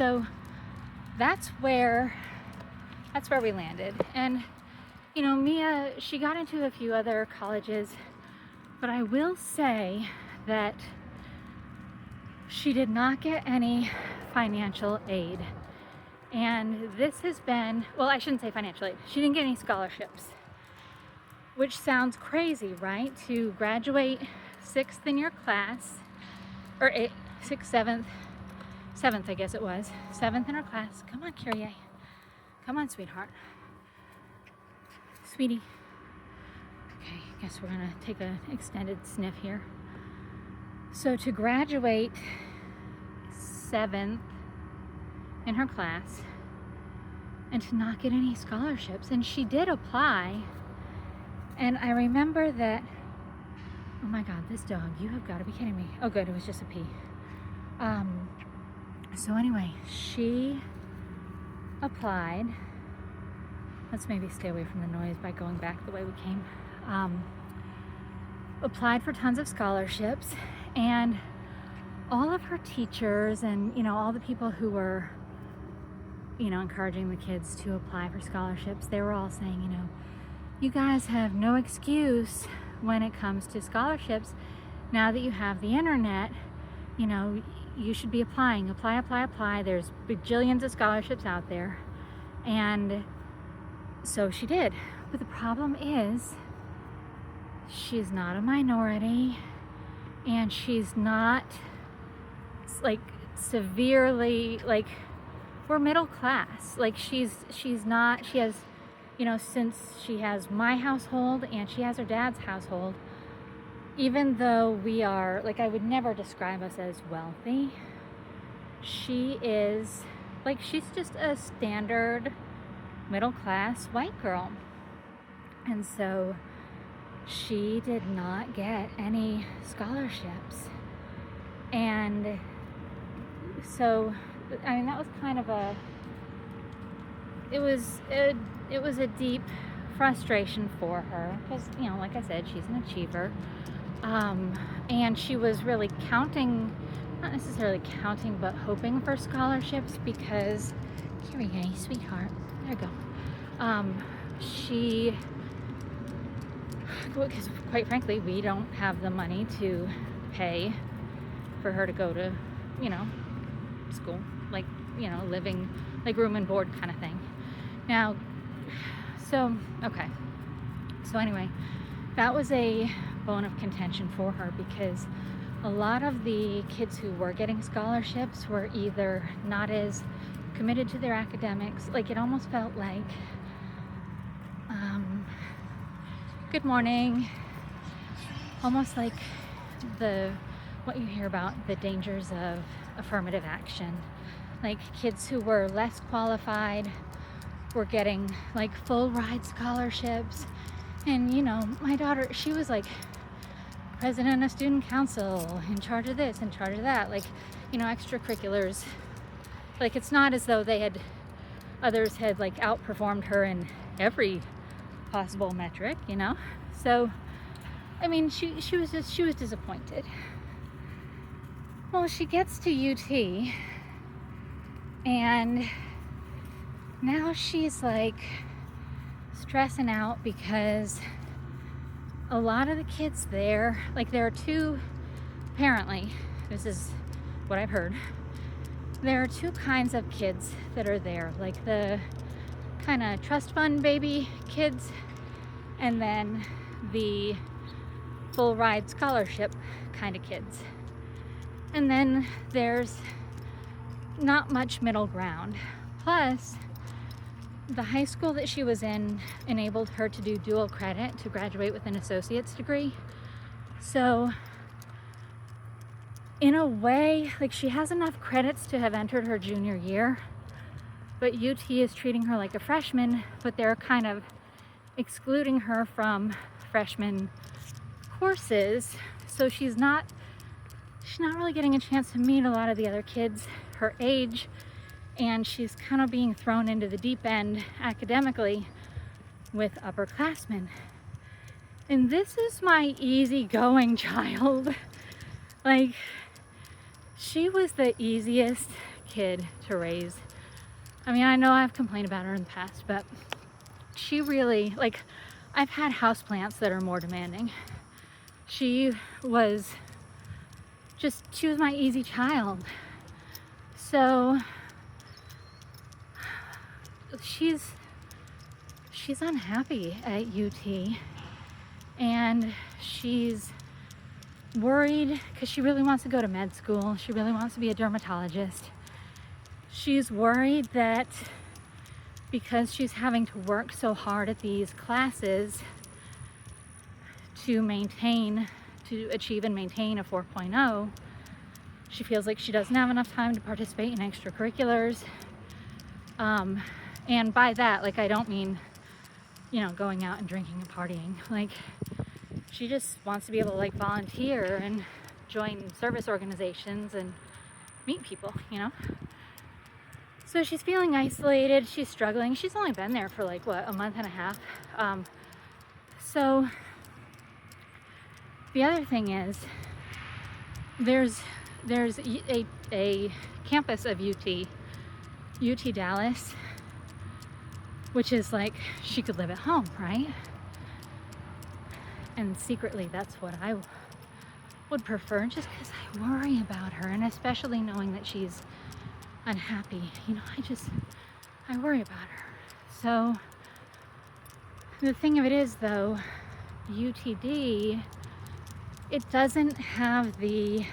so that's where we landed. And you know, Mia, she got into a few other colleges, but I will say that she did not get any financial aid. And this has been, well, I shouldn't say financial aid. She didn't get any scholarships, which sounds crazy, right? To graduate 6th in your class, or 8th, 6th, 7th, I guess it was, 7th in her class. Come on, Kyrie. Come on, sweetheart. Sweetie. Okay, I guess we're gonna take an extended sniff here. So to graduate 7th in her class and to not get any scholarships, and she did apply, and I remember that, oh my god, this dog, you have got to be kidding me. Oh good, it was just a pee. So anyway, she applied. Let's maybe stay away from the noise by going back the way we came. Applied for tons of scholarships, and all of her teachers and, you know, all the people who were, you know, encouraging the kids to apply for scholarships, they were all saying, you know, you guys have no excuse when it comes to scholarships. Now that you have the internet, you know, you should be applying. Apply. There's bajillions of scholarships out there. And so she did. But the problem is, she's not a minority, and she's not like severely, like, we're middle class. Like she's not, she has, you know, since she has my household and she has her dad's household, even though we are, like, I would never describe us as wealthy, she is, like, she's just a standard middle class white girl. And so she did not get any scholarships. And so, I mean, that was kind of a, it was a deep frustration for her because, you know, like I said, she's an achiever. And she was really counting, not necessarily counting, but hoping for scholarships because, here we go, sweetheart, there you go. Because quite frankly, we don't have the money to pay for her to go to, you know, school, like, you know, living, like room and board kind of thing. Now, so, okay. So anyway, that was a bone of contention for her because a lot of the kids who were getting scholarships were either not as committed to their academics, like it almost felt like, good morning, almost like what you hear about the dangers of affirmative action. Like kids who were less qualified were getting like full ride scholarships. And you know, my daughter, she was like president of student council, in charge of this, in charge of that, like, you know, extracurriculars. Like it's not as though others had like outperformed her in every possible metric, you know. So I mean, she was disappointed. Well, she gets to UT, and now she's like stressing out because a lot of the kids there, like there are two, apparently, this is what I've heard, there are two kinds of kids that are there, like the kind of trust fund baby kids, and then the full ride scholarship kind of kids. And then there's not much middle ground. Plus, the high school that she was in enabled her to do dual credit to graduate with an associate's degree. So in a way, like she has enough credits to have entered her junior year, but UT is treating her like a freshman, but they're kind of excluding her from freshman courses. So she's not really getting a chance to meet a lot of the other kids her age, and she's kind of being thrown into the deep end academically with upperclassmen. And this is my easygoing child. Like, she was the easiest kid to raise. I mean, I know I've complained about her in the past, but she really, like, I've had houseplants that are more demanding. She was my easy child. So she's unhappy at UT, and she's worried because she really wants to go to med school. She really wants to be a dermatologist. She's worried that because she's having to work so hard at these classes to achieve and maintain a 4.0, she feels like she doesn't have enough time to participate in extracurriculars. And by that, like, I don't mean, going out and drinking and partying. Like, she just wants to be able to, like, volunteer and join service organizations and meet people, So she's feeling isolated. She's struggling. She's only been there for like, a month and a half. So the other thing is, there's a campus of UT Dallas, which is like, she could live at home, right? And secretly, that's what I would prefer, just because I worry about her, and especially knowing that she's unhappy. I worry about her. So the thing of it is, though, UTD, it doesn't have the,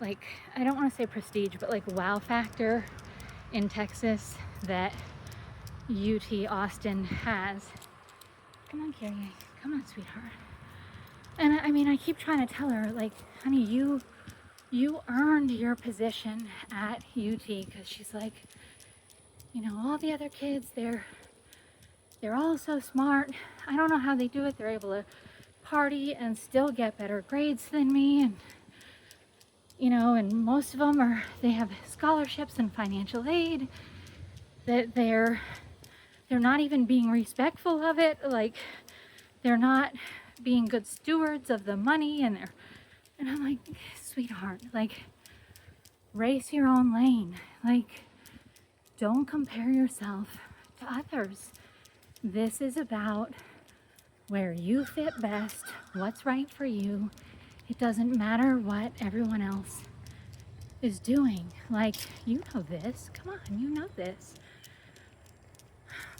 like, I don't want to say prestige, but like wow factor in Texas that UT Austin has. Come on, Carrie. Come on, sweetheart. And I mean, I keep trying to tell her, like, honey, you earned your position at UT, because she's like, all the other kids, they're all so smart. I don't know how they do it. They're able to party and still get better grades than me, and and most of them they have scholarships and financial aid, that they're not even being respectful of it. Like, they're not being good stewards of the money, and I'm like, sweetheart, like, race your own lane. Like, don't compare yourself to others. This is about where you fit best, what's right for you. It doesn't matter what everyone else is doing. Like, you know this. Come on, you know this.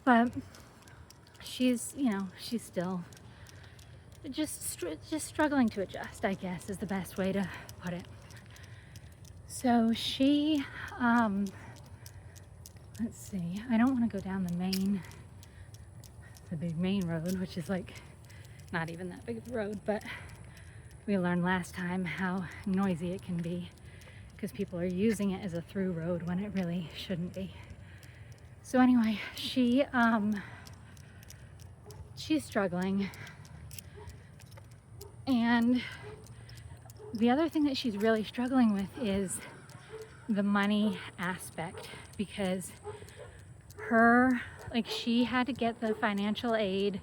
But she's still just struggling to adjust, I guess, is the best way to put it. So she, let's see, I don't want to go down the big main road, which is like not even that big of a road, but we learned last time how noisy it can be because people are using it as a through road when it really shouldn't be. So anyway, she's struggling. And the other thing that she's really struggling with is the money aspect, because she had to get the financial aid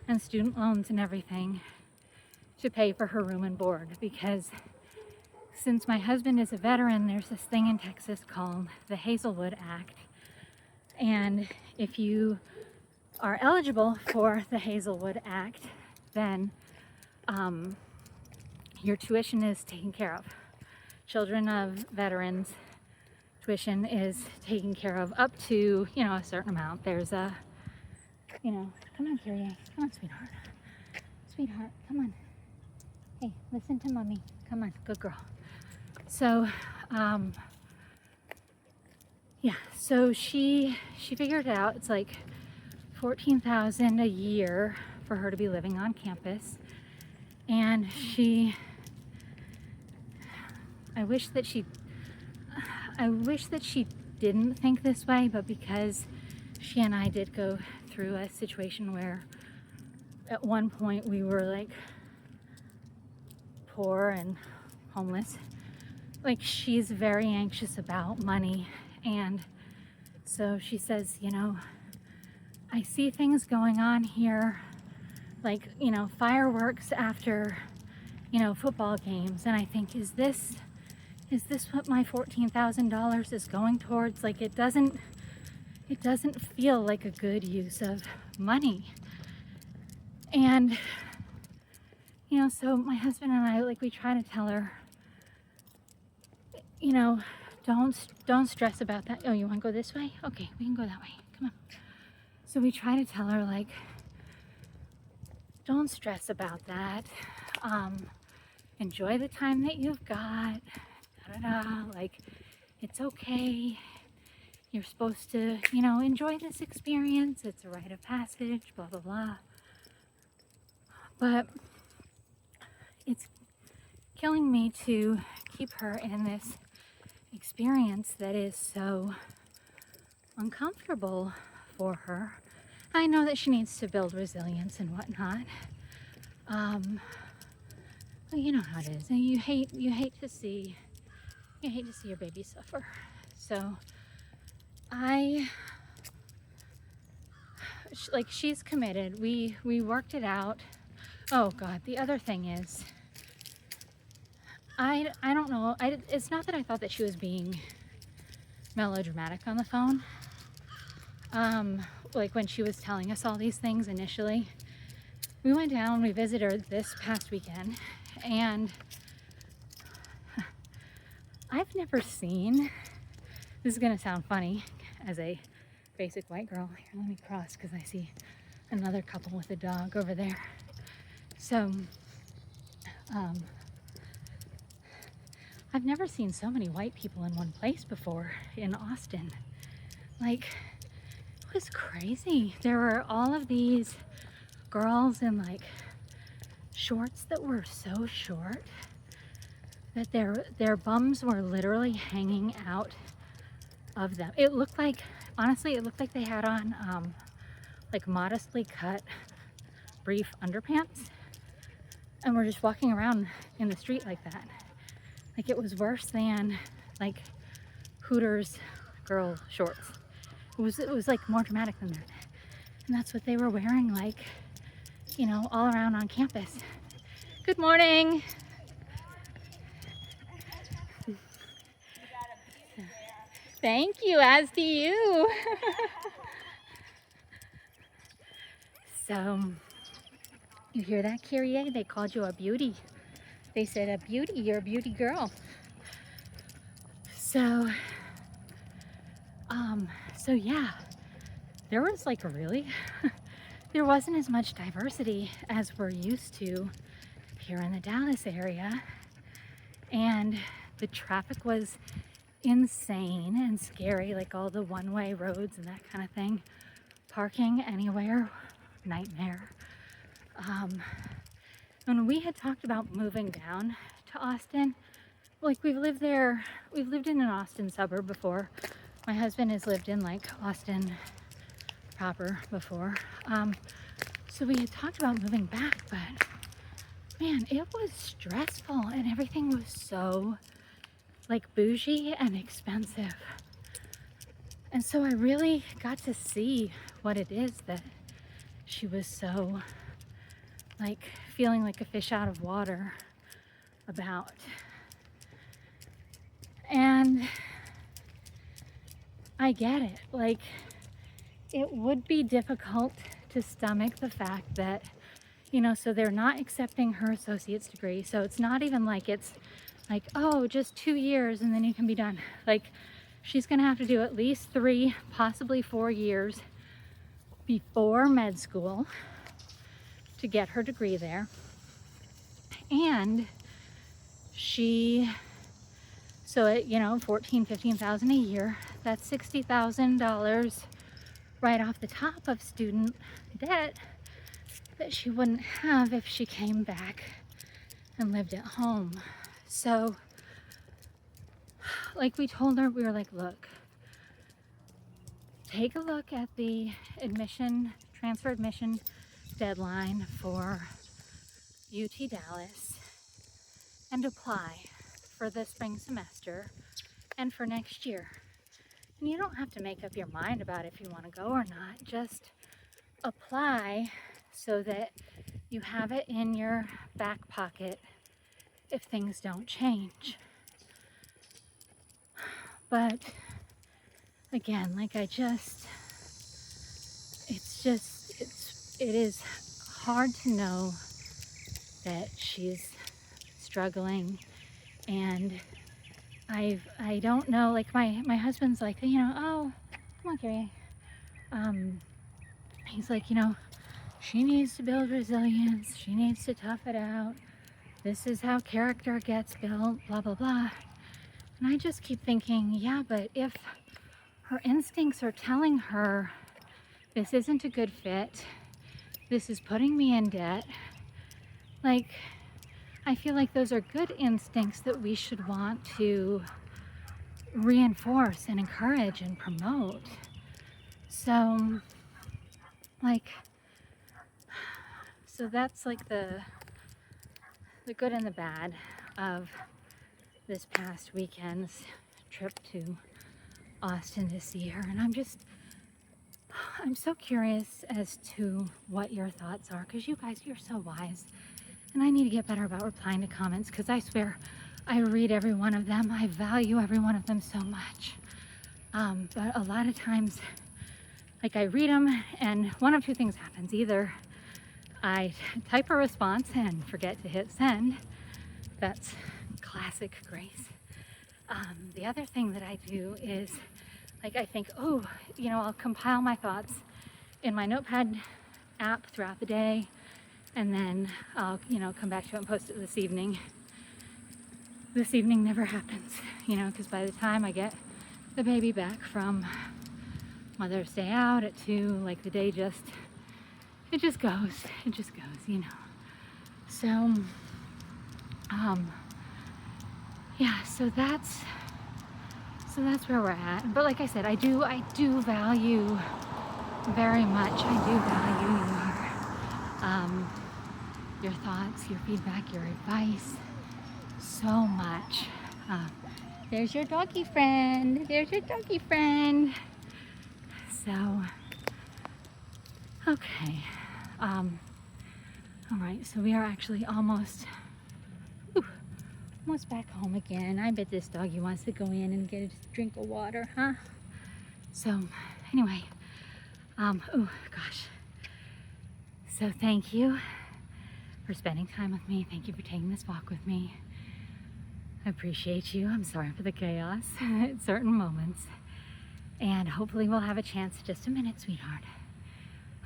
and student loans and everything to pay for her room and board, because since my husband is a veteran, there's this thing in Texas called the Hazelwood Act. And if you are eligible for the Hazelwood Act, then your tuition is taken care of. Children of veterans, tuition is taken care of up to, a certain amount. There's a, come on, Kyrie. Come on, sweetheart. Sweetheart, come on. Hey, listen to mommy. Come on, good girl. So, so she figured it out. It's like $14,000 a year for her to be living on campus. And I wish that she didn't think this way, but because she and I did go through a situation where at one point we were like poor and homeless, like, she's very anxious about money. And so she says, I see things going on here, like, fireworks after, football games. And I think, is this is this what my $14,000 is going towards? Like, it doesn't feel like a good use of money. And, you know, so my husband and I, like, we try to tell her, you know, don't stress about that. Oh, you want to go this way? Okay, we can go that way. Come on. So we try to tell her, like, don't stress about that. Enjoy the time that you've got. Like, it's okay. You're supposed to, you know, enjoy this experience. It's a rite of passage, blah, blah, blah. But it's killing me to keep her in this experience that is so uncomfortable for her. I know that she needs to build resilience and whatnot. But you know how it is, and you hate to see your baby suffer. So she's committed. We worked it out. Oh God, the other thing is, I don't know. It's not that I thought that she was being melodramatic on the phone. Like when she was telling us all these things initially. We went down, we visited her this past weekend, and I've never seen, this is gonna sound funny as a basic white girl. Here, let me cross because I see another couple with a dog over there. So, I've never seen so many white people in one place before in Austin. Like, it was crazy. There were all of these girls in like shorts that were so short that their bums were literally hanging out of them. It looked like, honestly, it looked like they had on like modestly cut brief underpants and were just walking around in the street like that. Like, it was worse than like Hooters girl shorts. It was like more dramatic than that. And that's what they were wearing, like, you know, all around on campus. Good morning. Thank you, as do you. So, you hear that, Kyrie? They called you a beauty. They said, a beauty, you're a beauty girl. So yeah, there was like really, there wasn't as much diversity as we're used to here in the Dallas area. And the traffic was insane and scary, like all the one-way roads and that kind of thing. Parking anywhere, nightmare. When we had talked about moving down to Austin, like we've lived in an Austin suburb before. My husband has lived in like Austin proper before. So we had talked about moving back, but man, it was stressful and everything was so like bougie and expensive. And so I really got to see what it is that she was so like feeling like a fish out of water about. And I get it. Like, it would be difficult to stomach the fact that, you know, so they're not accepting her associate's degree. So it's not even like it's like, oh, just 2 years and then you can be done. Like, she's gonna have to do at least 3, possibly 4 years before med school to get her degree there. And so at, you know, $14,000-15,000 a year, that's $60,000 right off the top of student debt that she wouldn't have if she came back and lived at home. So, like we told her, we were like, look, take a look at the transfer admission deadline for UT Dallas and apply for the spring semester and for next year. And you don't have to make up your mind about if you want to go or not. Just apply so that you have it in your back pocket if things don't change. But again, like it is hard to know that she's struggling. And I don't know, like my husband's like, oh, come on, Carrie. He's like, she needs to build resilience. She needs to tough it out. This is how character gets built, blah, blah, blah. And I just keep thinking, yeah, but if her instincts are telling her this isn't a good fit, this is putting me in debt, like, I feel like those are good instincts that we should want to reinforce and encourage and promote. So, like, so that's like the good and the bad of this past weekend's trip to Austin to see her. And I'm so curious as to what your thoughts are, because you guys, you're so wise. And I need to get better about replying to comments, because I swear I read every one of them. I value every one of them so much. But a lot of times, like, I read them and one of two things happens. Either I type a response and forget to hit send. That's classic Grace. The other thing that I do is, like, I think, oh, I'll compile my thoughts in my notepad app throughout the day, and then I'll, come back to it and post it this evening. This evening never happens, because by the time I get the baby back from Mother's Day out at 2, like, the day it just goes, So, yeah, so that's where we're at. But like I said, I do value very much. I do value your thoughts, your feedback, your advice so much. There's your doggy friend. So, okay. All right, so we are actually almost back home again. I bet this doggy wants to go in and get a drink of water, huh? So, anyway, oh gosh. So thank you for spending time with me. Thank you for taking this walk with me. I appreciate you. I'm sorry for the chaos at certain moments. And hopefully we'll have a chance, just a minute, sweetheart.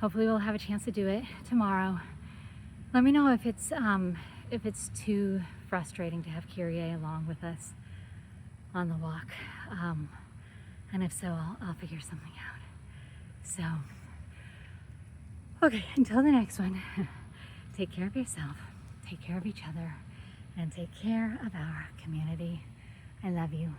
Hopefully we'll have a chance to do it tomorrow. Let me know if it's too frustrating to have Kyrie along with us on the walk. And if so, I'll figure something out. So, okay, until the next one, take care of yourself, take care of each other, and take care of our community. I love you.